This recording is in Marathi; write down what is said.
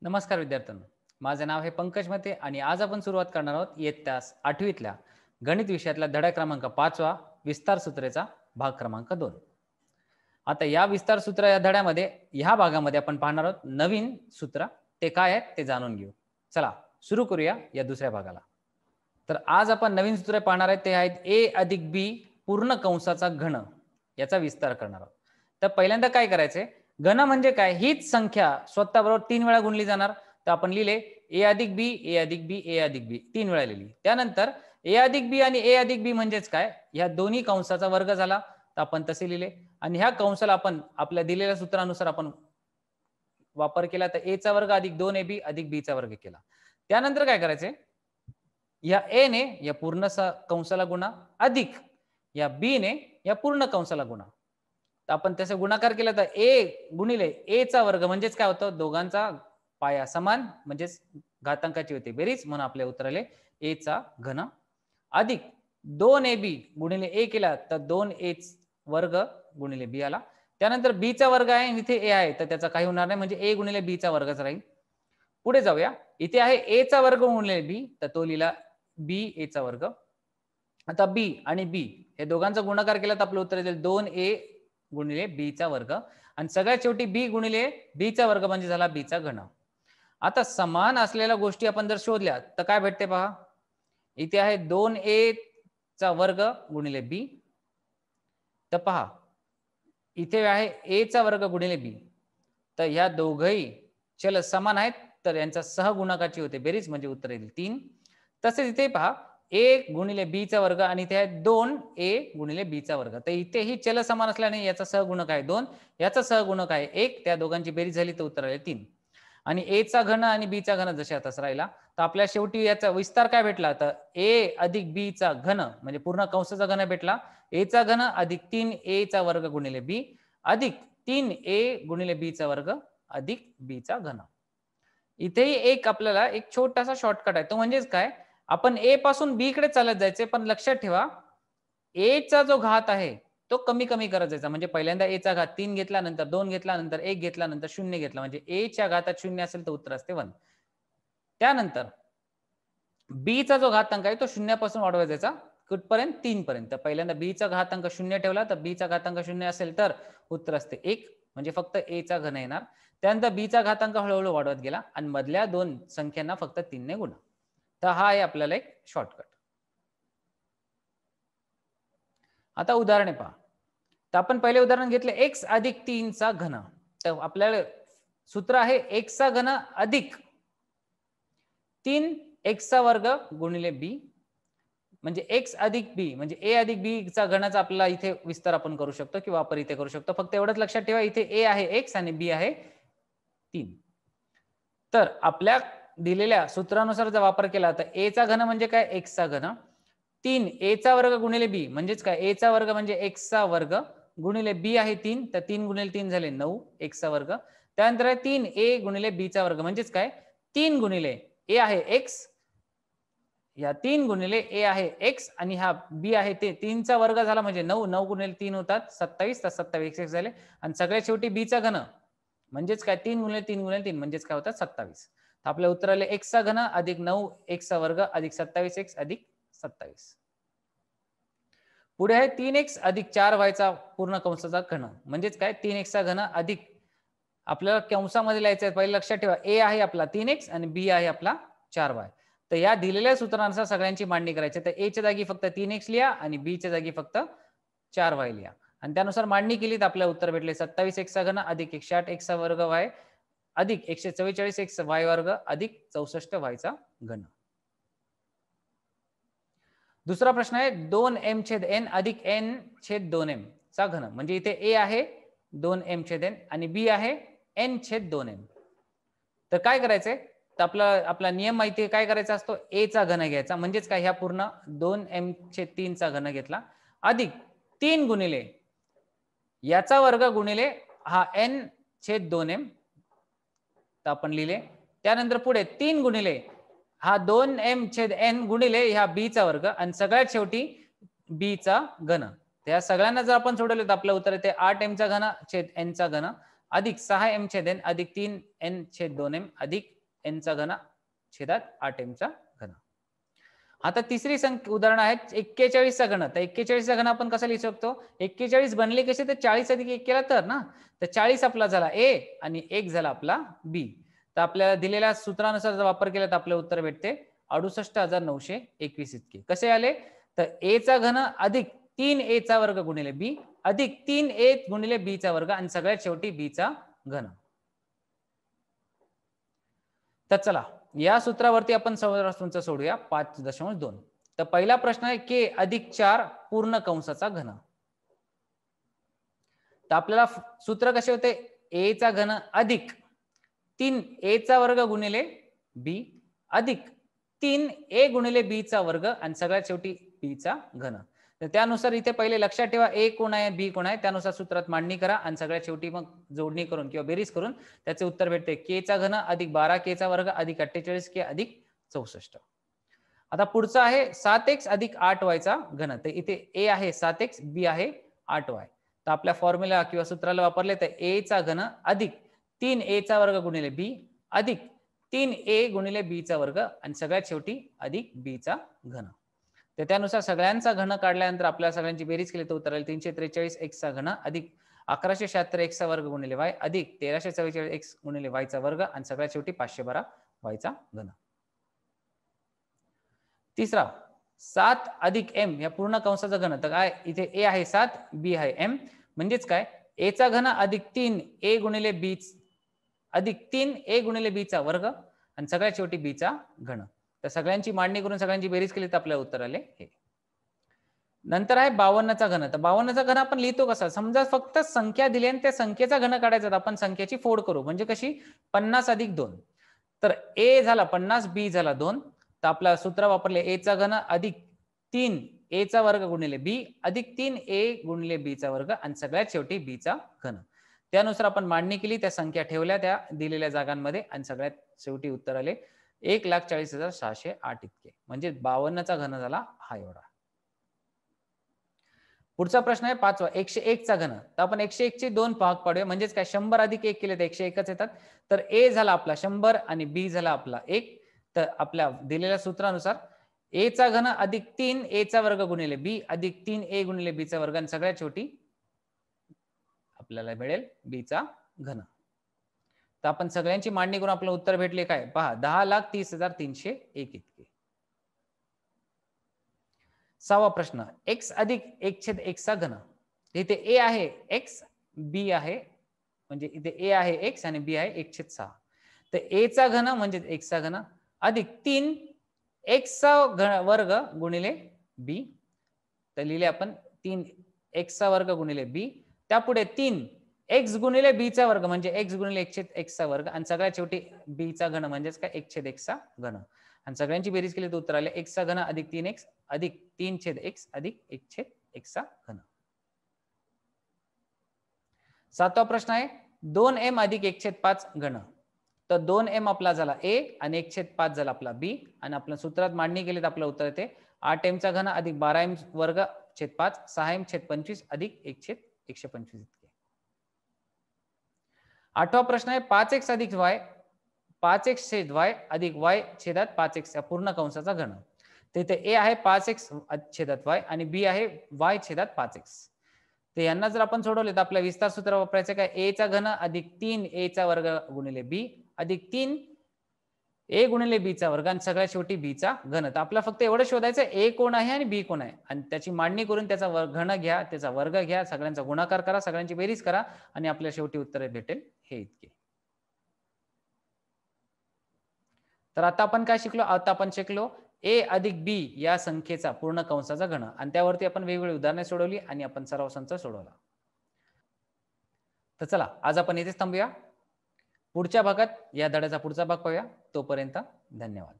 नमस्कार विद्यार्थ्यांनो, माझे नाव आहे पंकज मते आणि आज आपण सुरुवात करणार आहोत इयत्ता 8वीतल्या गणित विषयातला धडा क्रमांक 5वा विस्तार सूत्रेचा भाग क्रमांक 2. आता या विस्तार सूत्र या धड्यामध्ये ह्या भागामध्ये आपण पाहणार आहोत नवीन सूत्र. ते काय आहेत ते जाणून घेऊ. चला सुरू करूया या दुसऱ्या भागाला. तर आज आपण नवीन सूत्र पाहणार आहेत ते आहेत a अधिक b पूर्ण कंसाचा घन याचा विस्तार करणार आहोत. तर पहिल्यांदा काय करायचंय, घन म्हणजे काय, हीच संख्या स्वतः बरोबर 3 वेळा गुणली जाणार. तर आपण लिहिले a अधिक b a अधिक b a अधिक b 3 वेळा लिहिली. त्यानंतर a अधिक b आणि a अधिक b म्हणजेच काय, ह्या दोन्ही कंसाचा वर्ग झाला. तर आपण तसे लिहिले आणि ह्या कंसाला आपण आपल्या दिलेल्या सूत्रानुसार आपण वापर केला. तर a चा वर्ग अधिक 2ab अधिक b चा वर्ग केला. त्यानंतर काय करायचंय, या a ने या पूर्ण कंसाला गुणा अधिक या b ने या पूर्ण कंसाला गुणा. तर आपण त्याचा गुणाकार केला तर a गुणिले a चा वर्ग म्हणजेच काय होतं, दोघांचा पाया समान म्हणजेच घातांकाची होते बेरीज, म्हणून आपल्या उत्तराले a चा घन अधिक 2ab गुणिले a केला तर 2a वर्ग गुणिले b आला. त्यानंतर b चा वर्ग आहे आणि इथे a आहे तर त्याचा काही होणार नाही, म्हणजे a गुणिले b चा वर्गच राहील. पुढे जाऊया, इथे आहे a चा वर्ग गुणिले b तर तो लिहिला b a चा वर्ग. आता b आणि b हे दोघांचा गुणाकार केला तर आपलं उत्तर येईल 2a गुणिले b चा वर्ग आणि सगळ्यात शेवटी b गुणिले b चा वर्ग म्हणजे झाला b चा घन. आता समान असलेल्या गोष्टी आपण जर शोधल्या तर काय भेटते पहा, इथे आहे 2a चा वर्ग गुणिले b. तर पहा इथे आहे a चा वर्ग गुणिले b. तर ह्या दोघही चल समान आहेत तर यांचा सहगुणकाची होते बेरीज म्हणजे उत्तर येईल 3. तसेच इथे पहा a गुणिले b चा वर्ग आणि इथे आहे 2a गुणिले b चा वर्ग. तर इथेही चल समान असल्याने याचा सहगुणक आहे 2, याचा सहगुणक आहे 1, त्या दोघांची बेरीज झाली तर उत्तर आले 3. आणि a चा घन आणि b चा घन जसे आताच राहिला. तर आपल्या शेवटी याचा विस्तार काय भेटला, तर a अधिक b चा घन म्हणजे पूर्ण कंसाचा घन भेटला. a चा घन अधिक 3a चा वर्ग गुणिले b अधिक 3a गुणिले b चा वर्ग अधिक b चा घन. इथेही एक आपल्याला एक छोटासा शॉर्टकट आहे, तो म्हणजेच काय, आपण a पासून b कडे चालत जायचे, पण लक्षात ठेवा a चा जो घात आहे तो कमी कमी करत जायचा. म्हणजे पहिल्यांदा a चा घात 3 घेतला, नंतर 2 घेतला, नंतर 1 घेतला, नंतर 0 घेतला, म्हणजे a च्या घातात 0 असेल तर उत्तर असते 1. त्यानंतर b चा जो घातांक आहे तो 0 पासून वाढवत जायचा कुठपर्यंत, 3 पर्यंत. पहिल्यांदा b चा घातांक 0 ठेवला तर b चा घातांक 0 असेल तर उत्तर असते 1, म्हणजे फक्त a चा घन येणार. त्यानंतर b चा घातांक हळूहळू वाढवत गेला आणि मधल्या दोन संख्यांना फक्त 3 ने गुणा. तर हा आहे आपल्याला एक शॉर्टकट. आता उदाहरणे पहा. तर आपण पहिले उदाहरण घेतले x अधिक 3 चा घन. तर आपल्याला सूत्र आहे x चा घन अधिक 3x चा वर्ग गुणिले b म्हणजे x अधिक b म्हणजे a अधिक b चा घनाचा आपल्याला इथे विस्तार आपण करू शकतो किंवा वापर इथे करू शकतो. फक्त एवढंच लक्षात ठेवा, इथे a आहे x आणि b आहे 3. तर आपल्या दिलेल्या सूत्रानुसार जर वापर केला तर a चा घन म्हणजे काय, x चा घन 3 a चा वर्ग गुणिले b म्हणजेच काय, a चा वर्ग म्हणजे x चा वर्ग गुणिले b आहे 3, तर 3 गुणिले 3 झाले 9 x चा वर्ग. त्यानंतर आहे 3a गुणिले b चा वर्ग म्हणजेच काय, 3 गुणिले a आहे x, या 3 गुणिले a आहे x आणि हा b आहे ते 3 चा वर्ग झाला म्हणजे 9, 9 गुणिले 3 होतात 27, तर 27 x झाले. आणि सगळ्यात शेवटी b चा घन म्हणजेच काय, 3 गुणिले 3 गुणिले 3 म्हणजेच काय होतात 27. तर आपल्या उत्तराला x चा घन अधिक 9x चा वर्ग अधिक 27x अधिक 27. पुढे आहे 3x अधिक 4y चा पूर्ण कंसाचा घन म्हणजेच काय, 3x चा घन अधिक आपल्याला कंसामध्ये लिहायचं आहे. पहिले लक्षात ठेवा a आहे आपला 3x आणि b आहे आपला 4y. तर या दिलेल्या सूत्रानुसार सगळ्यांची मांडणी करायची. तर a च्या जागी फक्त 3x लिहा आणि b च्या जागी फक्त 4y लिहा आणि त्यानुसार मांडणी केली तर आपल्याला उत्तर भेटले 27x चा घन अधिक 108x चा वर्ग y अधिक 144x y वर्ग अधिक 64y चा घन. दुसरा प्रश्न आहे 2m छेद n अधिक n छेद 2m चा घन. म्हणजे इथे a आहे 2m छेद n आणि b आहे n छेद 2m. तर काय करायचंय, तर आपला नियम माहिती आहे काय करायचा असतो, a चा घन घ्यायचा म्हणजेच काय, ह्या पूर्ण 2m छेद 3 चा घन घेतला अधिक 3 गुणिले याचा वर्ग गुणिले हा n छेद 2m. तर आपण लिहिले. त्यानंतर पुढे 3 गुणिले हा 2m छेद n गुणिले ह्या b चा वर्ग आणि सगळ्यात शेवटी b चा घन. त्या सगळ्यांना जर आपण सोडवलं तर आपलं उत्तर येते 8m चा घन छेद n चा घन. अधिक 6m छेद n अधिक 3n छेद 2m अधिक n चा घन छेदात 8m चा घन. आता तिसरी उदाहरण आहे 41 चा घन. तर 41 चा घन आपण कसा लिहू शकतो? 41 बनले कसे? तर 40 अधिक 1 केला तर ना. तर 40 आपला झाला A आणि 1 झाला आपला B. तर आपल्याला दिलेल्या सूत्रानुसार जर वापर केला तर आपल्याला उत्तर भेटते 68,921 इतके. कसे आले? तर A चा घन अधिक 3A चा वर्ग गुणिले B अधिक 3A गुणिले B चा वर्ग आणि सगळ्यात शेवटी B चा घन. तर चला या सूत्रावरती आपण तुमचं सोडूया 5.2. तर पहिला प्रश्न आहे K अधिक 4 पूर्ण कंसाचा घन. तर आपल्याला सूत्र कसे होते? A चा घन अधिक 3A चा वर्ग गुणिले B अधिक 3A गुणिले B चा वर्ग आणि सगळ्यात शेवटी B चा घन. तर त्यानुसार इथे पहिले लक्षात ठेवा A कोण आहे B कोण आहे, त्यानुसार सूत्रात मांडणी करा आणि सगळ्यात शेवटी मग जोडणी करून किंवा बेरीज करून त्याचे उत्तर भेटते K चा घन अधिक 12K चा वर्ग अधिक 48K अधिक 64. आता पुढचा आहे 7x अधिक 8y चा घन. तर इथे A आहे 7x, B आहे 8y. तर आपल्या फॉर्म्युला किंवा सूत्राला वापरले तर A चा घन अधिक 3A चा वर्ग गुणिले B अधिक 3A गुणिले B चा वर्ग आणि सगळ्यात शेवटी अधिक B चा घन. तर त्यानुसार सगळ्यांचा घन काढल्यानंतर आपल्या सगळ्यांची बेरीज केली तर उत्तर आले 343x चा घन अधिक 1176x चा वर्ग गुणिले y अधिक 1344x गुणिले y चा वर्ग आणि सगळ्यात शेवटी 512y चा घन. तिसरा 7 अधिक m या पूर्ण कंसाचा घन. तर काय इथे A आहे 7, B आहे m, म्हणजेच काय A चा घन अधिक 3A गुणिले B अधिक 3A गुणिले B चा वर्ग आणि सगळ्यात शेवटी B चा घन. तर सगळ्यांची मांडणी करून सगळ्यांची बेरीज केली तर आपल्याला उत्तर आले हे. नंतर आहे 52 चा घन. तर 52 चा घन आपण लिहितो कसा? समजा फक्त संख्या दिली आणि त्या संख्येचा घन काढायचा, आपण संख्येची फोड करू. म्हणजे कशी? 50 अधिक 2. तर A झाला 50, B झाला 2. तर आपला सूत्र वापरले A चा घन अधिक 3A चा वर्ग गुणिले B अधिक 3A गुणिले B चा वर्ग आणि सगळ्यात शेवटी B चा घन. त्यानुसार आपण मांडणी केली, त्या संख्या ठेवल्या त्या दिलेल्या जागांमध्ये आणि सगळ्यात शेवटी उत्तर आले 1,40,608 इतके. म्हणजे 52 चा घन झाला हा एवढा. पुढचा प्रश्न आहे 5वा 101 चा घन. तर आपण 101 चे दोन भाग पाडूया. म्हणजेच काय 100 अधिक 1 केले तर 101च येतात. तर A झाला आपला 100 आणि B झाला आपला 1. तर आपल्या दिलेल्या सूत्रानुसार A चा घन अधिक 3A चा वर्ग गुणिले B अधिक 3A गुणिले B चा वर्ग आणि सगळ्यात शेवटी आपल्याला मिळेल B चा घन. तर आपण सगळ्यांची मांडणी करून आपलं उत्तर भेटले काय पहा 10,30,301 इतके. 6वा प्रश्न x अधिक 1/x चा घन. इथे A आहे x, B आहे म्हणजे इथे A आहे x आणि B आहे 1/6. तर A चा घन म्हणजे x चा घन अधिक 3x चा वर्ग गुणिले B. तर लिहिले आपण 3x चा वर्ग गुणिले B. त्यापुढे 3x गुणिले B चा वर्ग म्हणजे x गुणिले 1/x चा वर्ग आणि सगळ्यात शेवटी B चा घन म्हणजेच काय 1/x चा घन. आणि सगळ्यांची बेरीज केली तर उत्तर आले x चा घन अधिक 3x अधिक 3/x अधिक 1/x चा घन. 7वा प्रश्न आहे 2m अधिक 1/5 घन. तर 2m आपला झाला A आणि 1/5 झाला आपला B आणि आपल्या सूत्रात मांडणी केली तर आपलं उत्तर येते 8m चा घन अधिक 12m वर्ग छेद 5 6m छेद 25 अधिक 1/125 इतके. 8वा प्रश्न आहे 5x अधिक y 5x छेद y अधिक y छेदात 5x या पूर्ण कंसाचा घन. तिथे A आहे 5x छेदात y आणि B आहे y छेदात 5x. तर यांना जर आपण सोडवले तर आपल्या विस्तार सूत्र वापरायचं काय A चा घन अधिक 3A चा वर्ग गुणिले B अधिक 3A गुणिले B चा वर्ग आणि सगळ्यात शेवटी B चा घन. तर आपल्याला फक्त एवढं शोधायचं A कोण आहे आणि B कोण आहे आणि त्याची मांडणी करून त्याचा घन घ्या, त्याचा वर्ग घ्या, सगळ्यांचा गुणाकार करा, सगळ्यांची बेरीज करा आणि आपल्या शेवटी उत्तर भेटेल हे इतके. तर आता आपण काय शिकलो? आता आपण शिकलो A अधिक B या संख्येचा पूर्ण कंसाचा घन आणि त्यावरती आपण वेगवेगळी उदाहरणे सोडवली आणि आपण सराव संच सोडवला. तर चला आज आपण इथेच थांबूया. पुढच्या भागात या धड्याचा पुढचा भाग पाहूया. तोपर्यंत धन्यवाद.